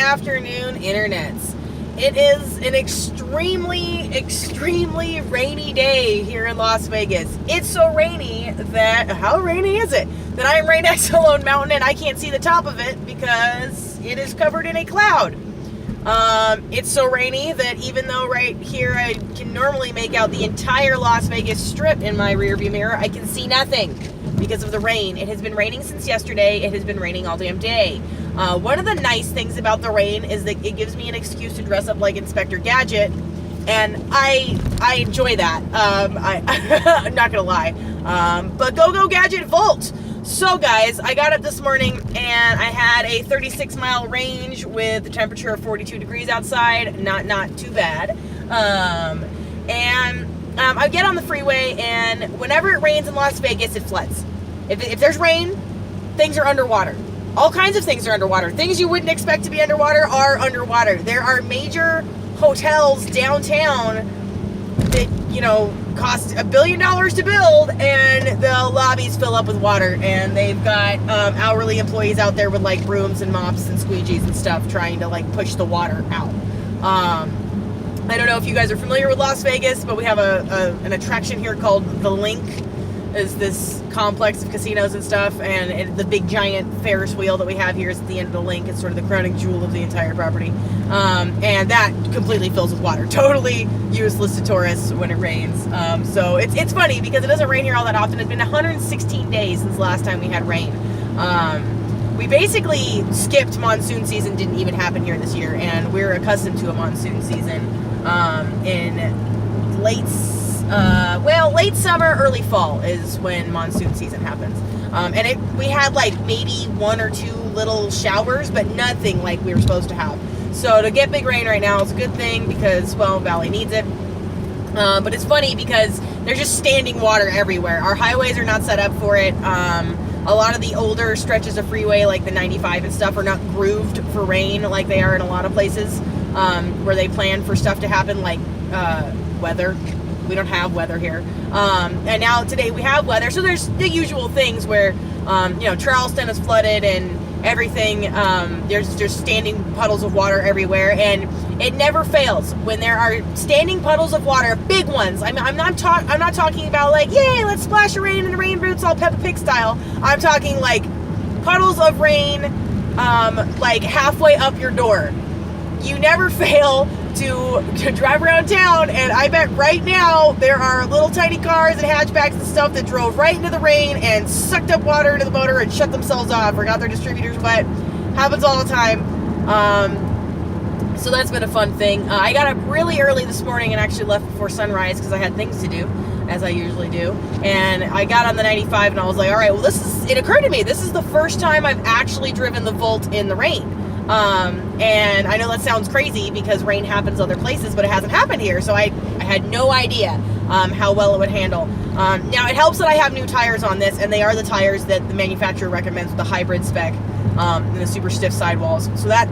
afternoon, internets. It is an extremely rainy day here in Las Vegas. It's so rainy that, how rainy is it? That I am right next to Lone Mountain and I can't see the top of it because it is covered in a cloud. It's so rainy that even though right here I can normally make out the entire Las Vegas Strip in my rearview mirror, I can see nothing because of the rain. It has been raining since yesterday. It has been raining all damn day. One of the nice things about the rain is that it gives me an excuse to dress up like Inspector Gadget, and I enjoy that. I'm not gonna lie. But go Gadget Volt! So guys, I got up this morning and I had a 36-mile range with a temperature of 42 degrees outside. Not too bad. I get on the freeway, and whenever it rains in Las Vegas, it floods. If there's rain, things are underwater. All kinds of things are underwater. Things you wouldn't expect to be underwater are underwater. There are major hotels downtown that, cost $1 billion to build, and the lobbies fill up with water, and they've got hourly employees out there with like brooms and mops and squeegees and stuff trying to like push the water out. I don't know if you guys are familiar with Las Vegas, but we have an attraction here called The Link. Is this complex of casinos and stuff, and the big giant Ferris wheel that we have here is at the end of the link. It's sort of the crowning jewel of the entire property, and that completely fills with water, totally useless to tourists when it rains. So it's funny because it doesn't rain here all that often. It's been 116 days since the last time we had rain. We basically skipped monsoon season. Didn't even happen here this year, and we're accustomed to a monsoon season in late summer, early fall is when monsoon season happens. And we had like maybe one or two little showers, but nothing like we were supposed to have. So to get big rain right now is a good thing because, well, Valley needs it. But it's funny because there's just standing water everywhere. Our highways are not set up for it. A lot of the older stretches of freeway, like the 95 and stuff, are not grooved for rain like they are in a lot of places where they plan for stuff to happen, like weather. We don't have weather here. And now today we have weather. So there's the usual things where, Charleston is flooded and everything. There's just standing puddles of water everywhere. And it never fails when there are standing puddles of water, big ones. I'm not talking about like, yay, let's splash of rain in the rain boots all Peppa Pig style. I'm talking like puddles of rain, like halfway up your door. You never fail to drive around town, and I bet right now there are little tiny cars and hatchbacks and stuff that drove right into the rain and sucked up water into the motor and shut themselves off or got their distributors wet. Happens all the time. So that's been a fun thing. I got up really early this morning and actually left before sunrise because I had things to do, as I usually do. And I got on the 95 and I was like, all right, well, it occurred to me, this is the first time I've actually driven the Volt in the rain. And I know that sounds crazy because rain happens other places, but it hasn't happened here, so I had no idea how well it would handle. Now, it helps that I have new tires on this, and they are the tires that the manufacturer recommends with the hybrid spec and the super stiff sidewalls, so that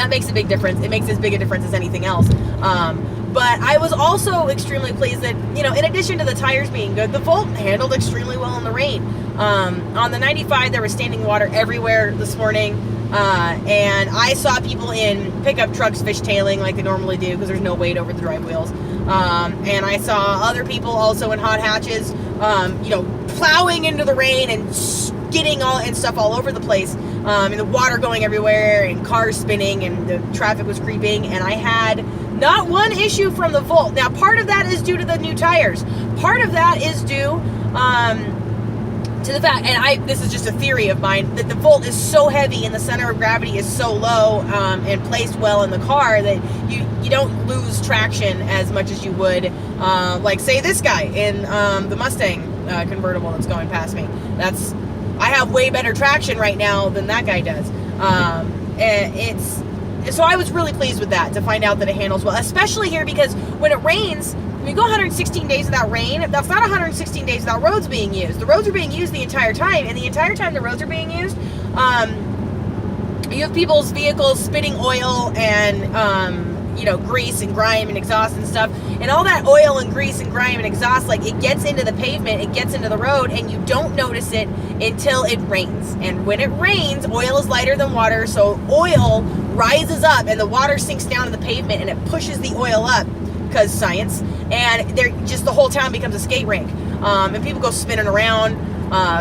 makes a big difference. It makes as big a difference as anything else. But I was also extremely pleased that, in addition to the tires being good, the Volt handled extremely well in the rain. On the 95, there was standing water everywhere this morning. And I saw people in pickup trucks fishtailing like they normally do because there's no weight over the drive wheels. And I saw other people also in hot hatches, plowing into the rain and skidding and stuff all over the place. And the water going everywhere and cars spinning and the traffic was creeping. And I had not one issue from the Volt. Now, part of that is due to the new tires. Part of that is due to the fact, and this is just a theory of mine, that the Volt is so heavy and the center of gravity is so low and placed well in the car that you don't lose traction as much as you would, like say this guy in the Mustang convertible that's going past me. I have way better traction right now than that guy does. So I was really pleased with that, to find out that it handles well, especially here because when it rains, we go 116 days without rain. That's not 116 days without roads being used. The roads are being used the entire time, and the entire time the roads are being used, you have people's vehicles spitting oil and grease and grime and exhaust and stuff. And all that oil and grease and grime and exhaust, like, it gets into the pavement, it gets into the road, and you don't notice it until it rains. And when it rains, oil is lighter than water, so oil rises up and the water sinks down to the pavement and it pushes the oil up, because science, and the whole town becomes a skate rink. And people go spinning around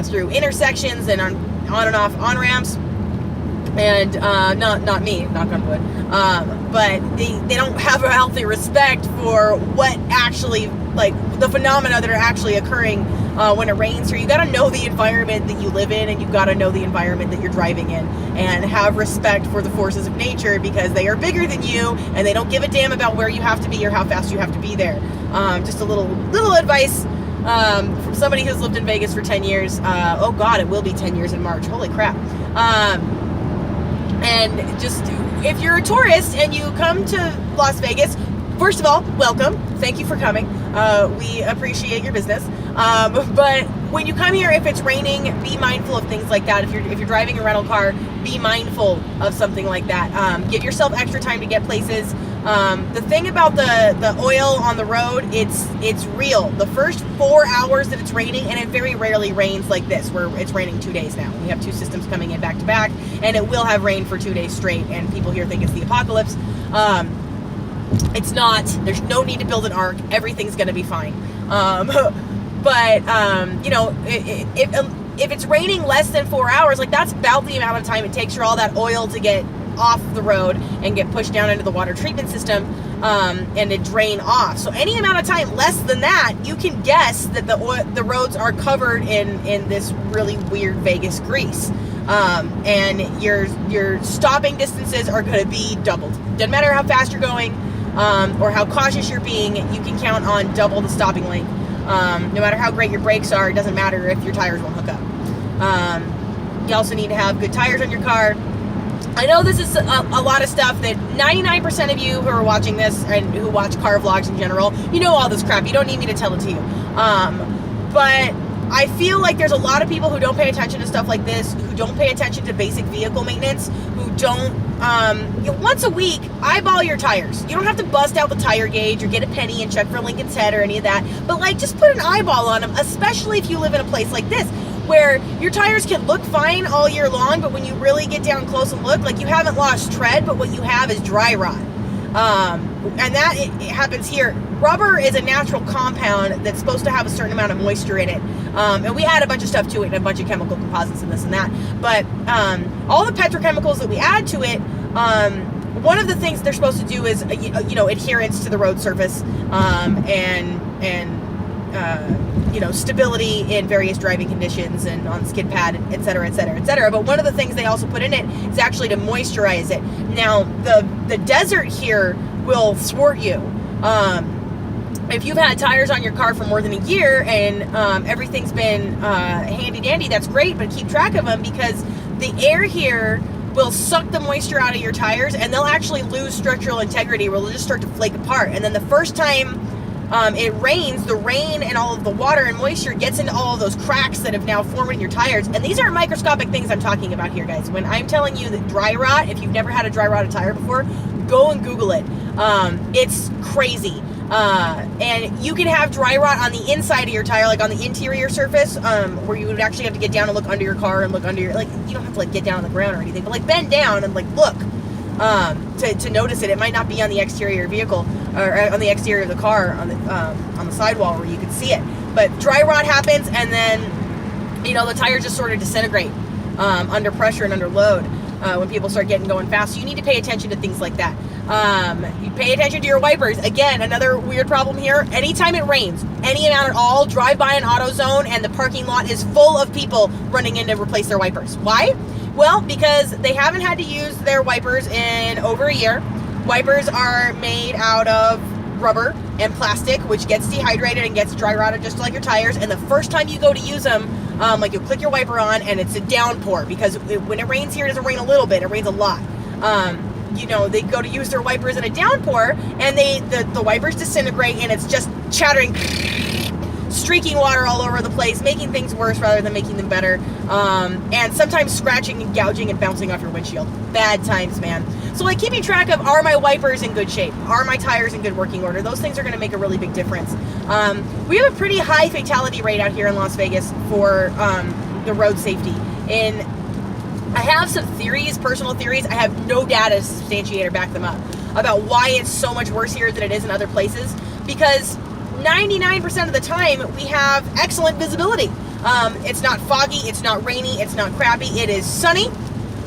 through intersections and on and off on-ramps. And not me, knock on wood, but they don't have a healthy respect for what actually, like, the phenomena that are actually occurring when it rains. So you got to know the environment that you live in, and you've got to know the environment that you're driving in, and have respect for the forces of nature, because they are bigger than you, and they don't give a damn about where you have to be or how fast you have to be there. Just a little advice from somebody who's lived in Vegas for 10 years. Oh God, it will be 10 years in March. Holy crap. And just, if you're a tourist and you come to Las Vegas, first of all, welcome. Thank you for coming. We appreciate your business. But when you come here, if it's raining, be mindful of things like that. If you're driving a rental car, be mindful of something like that. Give yourself extra time to get places. The thing about the oil on the road, it's real. The first 4 hours that it's raining, and it very rarely rains like this, where it's raining 2 days now. We have 2 systems coming in back to back, and it will have rain for 2 days straight, and people here think it's the apocalypse. It's not. There's no need to build an ark. Everything's going to be fine. If it's raining less than 4 hours, like, that's about the amount of time it takes for all that oil to get off the road and get pushed down into the water treatment system, and to drain off. So any amount of time less than that, you can guess that the roads are covered in this really weird Vegas grease. And your stopping distances are going to be doubled. Doesn't matter how fast you're going, or how cautious you're being, you can count on double the stopping length. No matter how great your brakes are, it doesn't matter if your tires won't hook up. You also need to have good tires on your car. I know this is a lot of stuff that 99% of you who are watching this, and who watch car vlogs in general, you know all this crap. You don't need me to tell it to you. But I feel like there's a lot of people who don't pay attention to stuff like this, who don't pay attention to basic vehicle maintenance, who don't, once a week, eyeball your tires. You don't have to bust out the tire gauge or get a penny and check for Lincoln's Head or any of that, but, like, just put an eyeball on them, especially if you live in a place like this, where your tires can look fine all year long, but when you really get down close and look, like, you haven't lost tread, but what you have is dry rot. And that it happens here. Rubber is a natural compound that's supposed to have a certain amount of moisture in it. And we add a bunch of stuff to it, and a bunch of chemical composites and this and that. But all the petrochemicals that we add to it, one of the things they're supposed to do is, adherence to the road surface, and stability in various driving conditions and on skid pad, et cetera, et cetera, et cetera. But one of the things they also put in it is actually to moisturize it. Now, the desert here will thwart you. If you've had tires on your car for more than a year and everything's been handy dandy, that's great, but keep track of them, because the air here will suck the moisture out of your tires, and they'll actually lose structural integrity, where they'll just start to flake apart. And then the first time it rains, the rain and all of the water and moisture gets into all of those cracks that have now formed in your tires. And these aren't microscopic things I'm talking about here, guys. When I'm telling you that dry rot, if you've never had a dry rotted tire before, go and Google it. It's crazy. And you can have dry rot on the inside of your tire, like on the interior surface, where you would actually have to get down and look under your car and look under your, like, you don't have to, like, get down on the ground or anything, but, like, bend down and, like, look, to notice it. It might not be on the exterior vehicle, or on the exterior of the car, on the sidewall where you can see it. But dry rot happens, and then, the tires just sort of disintegrate under pressure and under load when people start going fast. So you need to pay attention to things like that. You pay attention to your wipers. Again, another weird problem here. Anytime it rains, any amount at all, drive by an AutoZone and the parking lot is full of people running in to replace their wipers. Why? Well, because they haven't had to use their wipers in over a year. Wipers are made out of rubber and plastic, which gets dehydrated and gets dry rotted just like your tires. And the first time you go to use them, you'll click your wiper on and it's a downpour, because when it rains here, it doesn't rain a little bit, it rains a lot. They go to use their wipers in a downpour, and the wipers disintegrate, and it's just chattering. streaking water all over the place, making things worse rather than making them better, and sometimes scratching and gouging and bouncing off your windshield. Bad times, man. So like keeping track of, are my wipers in good shape? Are my tires in good working order? Those things are going to make a really big difference. We have a pretty high fatality rate out here in Las Vegas for the road safety. And I have some theories, personal theories. I have no data to substantiate or back them up about why it's so much worse here than it is in other places. Because 99% of the time we have excellent visibility. It's not foggy, it's not rainy, it's not crappy, it is sunny.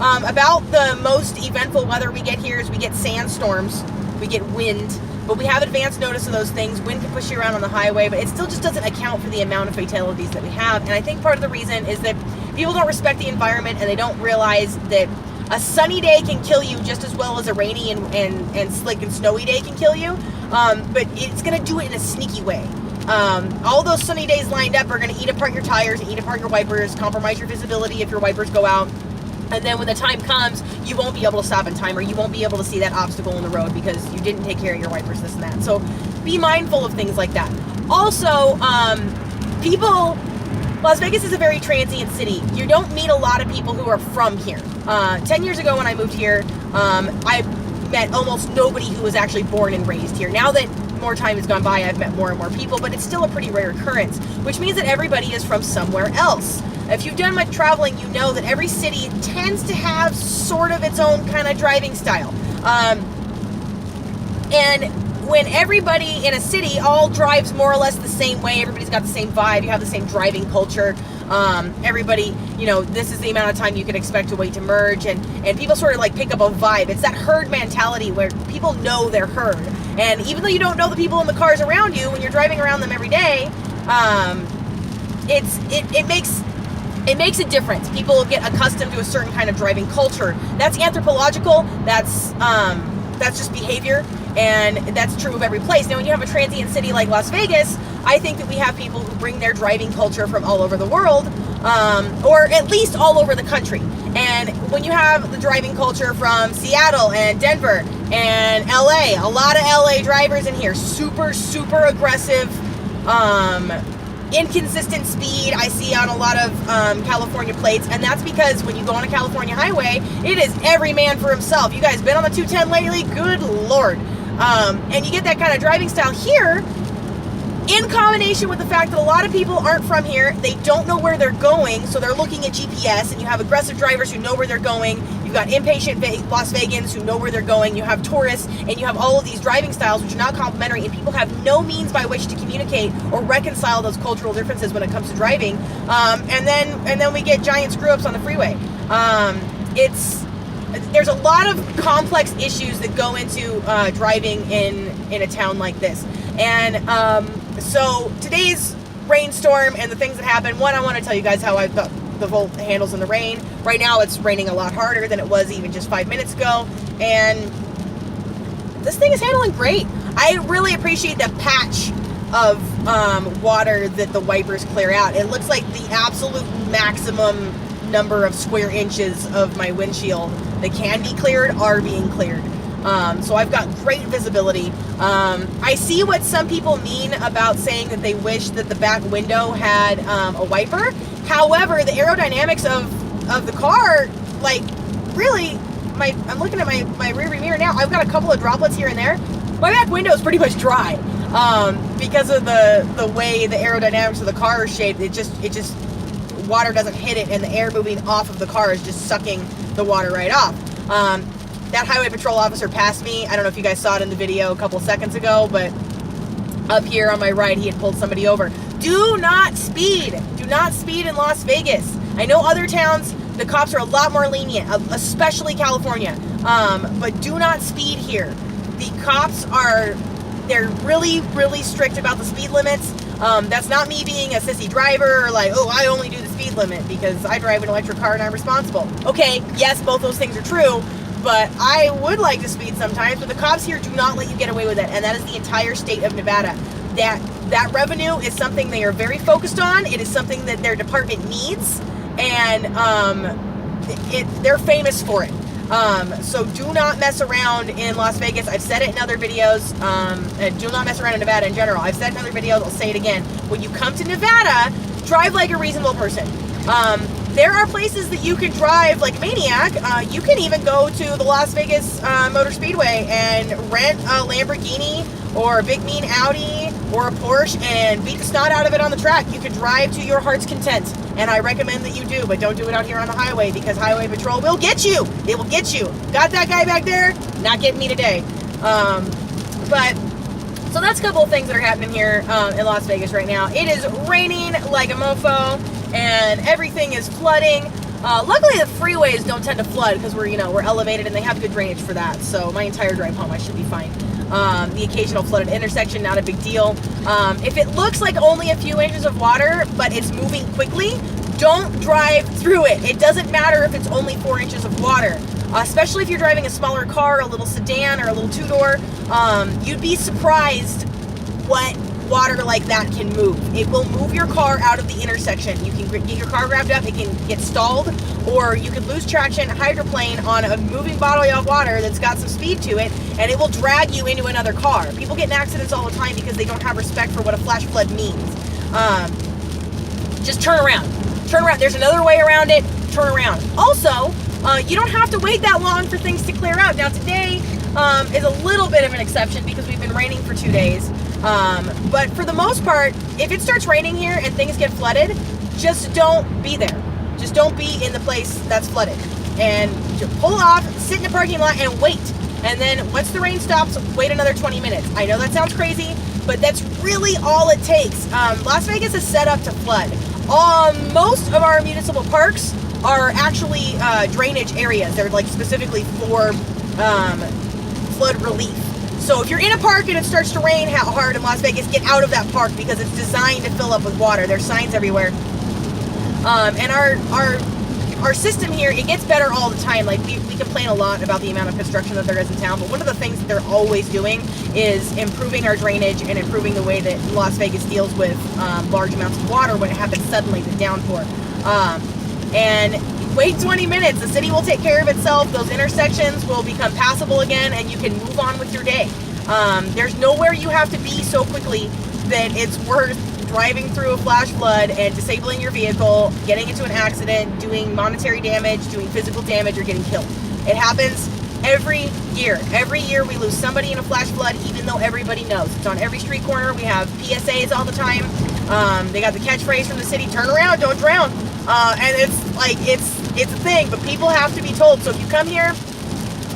About the most eventful weather we get here is we get sandstorms, we get wind, but we have advance notice of those things. Wind can push you around on the highway, but it still just doesn't account for the amount of fatalities that we have. And I think part of the reason is that people don't respect the environment and they don't realize that a sunny day can kill you just as well as a rainy and slick and snowy day can kill you, but it's going to do it in a sneaky way. All those sunny days lined up are going to eat apart your tires and eat apart your wipers, compromise your visibility if your wipers go out. And then when the time comes, you won't be able to stop in time, or you won't be able to see that obstacle in the road because you didn't take care of your wipers, this and that. So be mindful of things like that. Also, Las Vegas is a very transient city. You don't meet a lot of people who are from here. 10 years ago when I moved here, I met almost nobody who was actually born and raised here. Now that more time has gone by, I've met more and more people, but it's still a pretty rare occurrence, which means that everybody is from somewhere else. If you've done much traveling, you know that every city tends to have sort of its own kind of driving style. And when everybody in a city all drives more or less the same way, everybody's got the same vibe, you have the same driving culture, everybody, this is the amount of time you can expect to wait to merge, and people sort of like pick up a vibe. It's that herd mentality where people know their herd. And even though you don't know the people in the cars around you, when you're driving around them every day, it makes a difference. People get accustomed to a certain kind of driving culture. That's anthropological. That's just behavior, and that's true of every place. Now, when you have a transient city like Las Vegas, I think that we have people who bring their driving culture from all over the world, or at least all over the country. And when you have the driving culture from Seattle and Denver and LA, a lot of LA drivers in here, super, super aggressive, inconsistent speed I see on a lot of California plates, and that's because when you go on a California highway, it is every man for himself. You guys been on the 210 lately? Good Lord. And you get that kind of driving style here, in combination with the fact that a lot of people aren't from here. They don't know where they're going, so they're looking at GPS, and you have aggressive drivers who know where they're going. You've got impatient Las Vegans who know where they're going. You have tourists, and you have all of these driving styles which are not complementary, and people have no means by which to communicate or reconcile those cultural differences when it comes to driving. And then we get giant screw-ups on the freeway. There's a lot of complex issues that go into driving in a town like this. And so today's rainstorm and the things that happen, one, I want to tell you guys how I thought the Volt handles in the rain. Right now it's raining a lot harder than it was even just 5 minutes ago, and this thing is handling great. I really appreciate the patch of water that the wipers clear out. It looks like the absolute maximum number of square inches of my windshield that can be cleared are being cleared. So I've got great visibility. I see what some people mean about saying that they wish that the back window had a wiper. However, the aerodynamics of the car, like, really, I'm looking at my rear view mirror now. I've got a couple of droplets here and there. My back window is pretty much dry because of the way the aerodynamics of the car are shaped. It just water doesn't hit it, and the air moving off of the car is just sucking the water right off. That highway patrol officer passed me. I don't know if you guys saw it in the video a couple seconds ago, but up here on my right, he had pulled somebody over. Do not speed. Do not speed in Las Vegas. I know other towns, the cops are a lot more lenient, especially California, but do not speed here. The cops they're really, really strict about the speed limits. That's not me being a sissy driver or like, oh, I only do the speed limit because I drive an electric car and I'm responsible. Okay, yes, both those things are true, but I would like to speed sometimes, but the cops here do not let you get away with it, and that is the entire state of Nevada. That revenue is something they are very focused on. It is something that their department needs, and they're famous for it. So do not mess around in Las Vegas. I've said it in other videos. Do not mess around in Nevada in general. I've said it in other videos. I'll say it again. When you come to Nevada, drive like a reasonable person. There are places that you can drive like a maniac. You can even go to the Las Vegas Motor Speedway and rent a Lamborghini or a big mean Audi or a Porsche and beat the snot out of it on the track. You can drive to your heart's content, and I recommend that you do, but don't do it out here on the highway because Highway Patrol will get you. They will get you. Got that guy back there? Not getting me today. So that's a couple of things that are happening here in Las Vegas right now. It is raining like a mofo, and everything is flooding. Luckily, the freeways don't tend to flood because we're elevated and they have good drainage for that. So my entire drive home, I should be fine. The occasional flooded intersection, not a big deal. If it looks like only a few inches of water, but it's moving quickly, don't drive through it. It doesn't matter if it's only 4 inches of water. Especially if you're driving a smaller car, a little sedan, or a little two-door, you'd be surprised what water like that can move. It will move your car out of the intersection. You can get your car revved up, it can get stalled, or you could lose traction, hydroplane on a moving body of water that's got some speed to it, and it will drag you into another car. People get in accidents all the time because they don't have respect for what a flash flood means. Just turn around. Turn around. There's another way around it. Turn around. Also, you don't have to wait that long for things to clear out. Now today is a little bit of an exception because we've been raining for 2 days. But for the most part, if it starts raining here and things get flooded, just don't be there. Just don't be in the place that's flooded. And just pull off, sit in the parking lot and wait. And then once the rain stops, wait another 20 minutes. I know that sounds crazy, but that's really all it takes. Las Vegas is set up to flood. Most of our municipal parks are actually drainage areas. They're like specifically for flood relief. So if you're in a park and it starts to rain hard in Las Vegas, get out of that park because it's designed to fill up with water. There's signs everywhere. And our system here, it gets better all the time. Like we complain a lot about the amount of construction that there is in town, but one of the things that they're always doing is improving our drainage and improving the way that Las Vegas deals with large amounts of water when it happens suddenly, the downpour. And wait 20 minutes, the city will take care of itself. Those intersections will become passable again and you can move on with your day. There's nowhere you have to be so quickly that it's worth driving through a flash flood and disabling your vehicle, getting into an accident, doing monetary damage, doing physical damage, or getting killed. It happens every year. Every year we lose somebody in a flash flood, even though everybody knows. It's on every street corner. We have PSAs all the time. They got the catchphrase from the city, turn around, don't drown. And it's like, it's a thing, but people have to be told. So if you come here,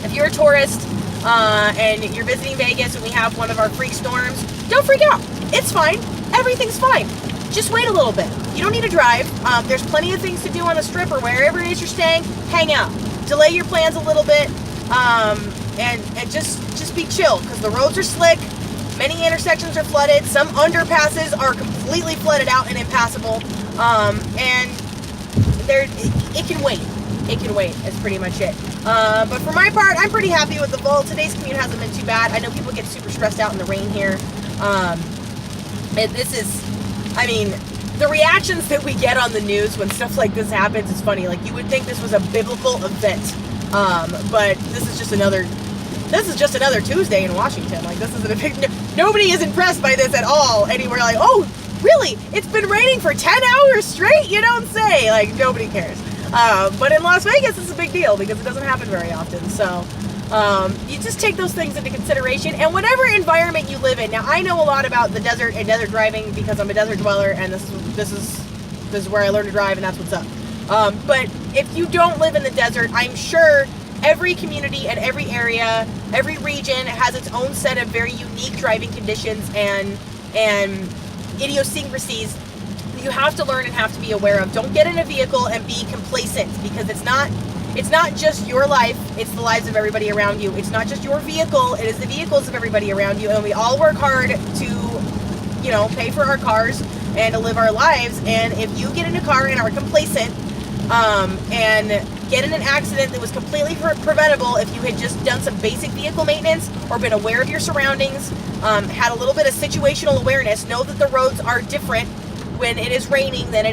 if you're a tourist, and you're visiting Vegas and we have one of our freak storms, don't freak out. It's fine. Everything's fine. Just wait a little bit. You don't need to drive. There's plenty of things to do on the strip or wherever it is you're staying. Hang out. Delay your plans a little bit, and just be chill because the roads are slick. Many intersections are flooded. Some underpasses are completely flooded out and impassable. And it can wait. It can wait. That's pretty much it. But for my part, I'm pretty happy with the Vault. Today's commute hasn't been too bad. I know people get super stressed out in the rain here. And this is, I mean, the reactions that we get on the news when stuff like this happens is funny. Like, you would think this was a biblical event. But this is just another Tuesday in Washington. Like, this isn't a big, nobody is impressed by this at all anywhere. Like, oh, really? It's been raining for 10 hours straight? You don't say. Like, nobody cares. But in Las Vegas, it's a big deal because it doesn't happen very often. So you just take those things into consideration. And whatever environment you live in. Now, I know a lot about the desert and desert driving because I'm a desert dweller, and this is where I learned to drive, and that's what's up. But if you don't live in the desert, I'm sure every community and every area, every region has its own set of very unique driving conditions and idiosyncrasies you have to learn and have to be aware of. Don't get in a vehicle and be complacent because it's not just your life, it's the lives of everybody around you. It's not just your vehicle, it is the vehicles of everybody around you, and we all work hard to, pay for our cars and to live our lives. And if you get in a car and are complacent and get in an accident that was completely preventable if you had just done some basic vehicle maintenance or been aware of your surroundings, had a little bit of situational awareness, know that the roads are different when it is raining than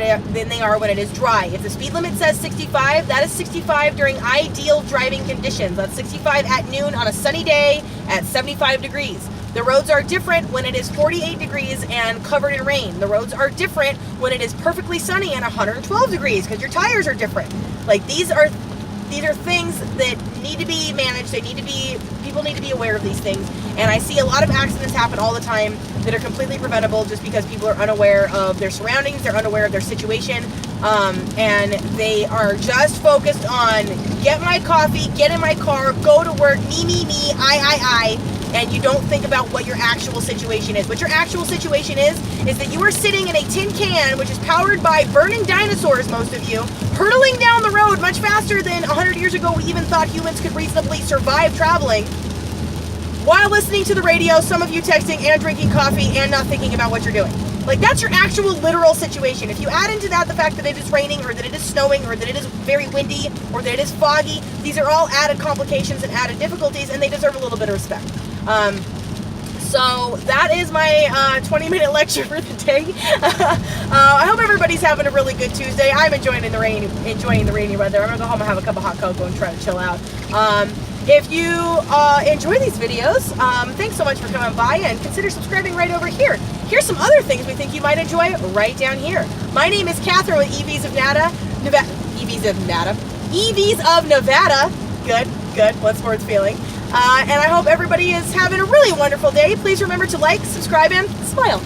they are when it is dry. If the speed limit says 65, that is 65 during ideal driving conditions. That's 65 at noon on a sunny day at 75 degrees. The roads are different when it is 48 degrees and covered in rain. The roads are different when it is perfectly sunny and 112 degrees because your tires are different. Like these are things that need to be managed. People need to be aware of these things. And I see a lot of accidents happen all the time that are completely preventable just because people are unaware of their surroundings, they're unaware of their situation, and they are just focused on get my coffee, get in my car, go to work, me, I, and you don't think about what your actual situation is. What your actual situation is that you are sitting in a tin can, which is powered by burning dinosaurs, most of you, hurtling down the road much faster than 100 years ago we even thought humans could reasonably survive traveling, while listening to the radio, some of you texting and drinking coffee and not thinking about what you're doing. Like, that's your actual literal situation. If you add into that the fact that it is raining or that it is snowing or that it is very windy or that it is foggy, these are all added complications and added difficulties, and they deserve a little bit of respect. So that is my 20-minute lecture for the day. I hope everybody's having a really good Tuesday. I'm enjoying the rainy weather. I'm gonna go home and have a cup of hot cocoa and try to chill out. If you enjoy these videos, thanks so much for coming by, and consider subscribing right over here. Here's some other things we think you might enjoy right down here. My name is Catherine with EVs of Nevada. EVs of Nevada. Good. What's Ford's feeling? And I hope everybody is having a really wonderful day. Please remember to like, subscribe, and smile.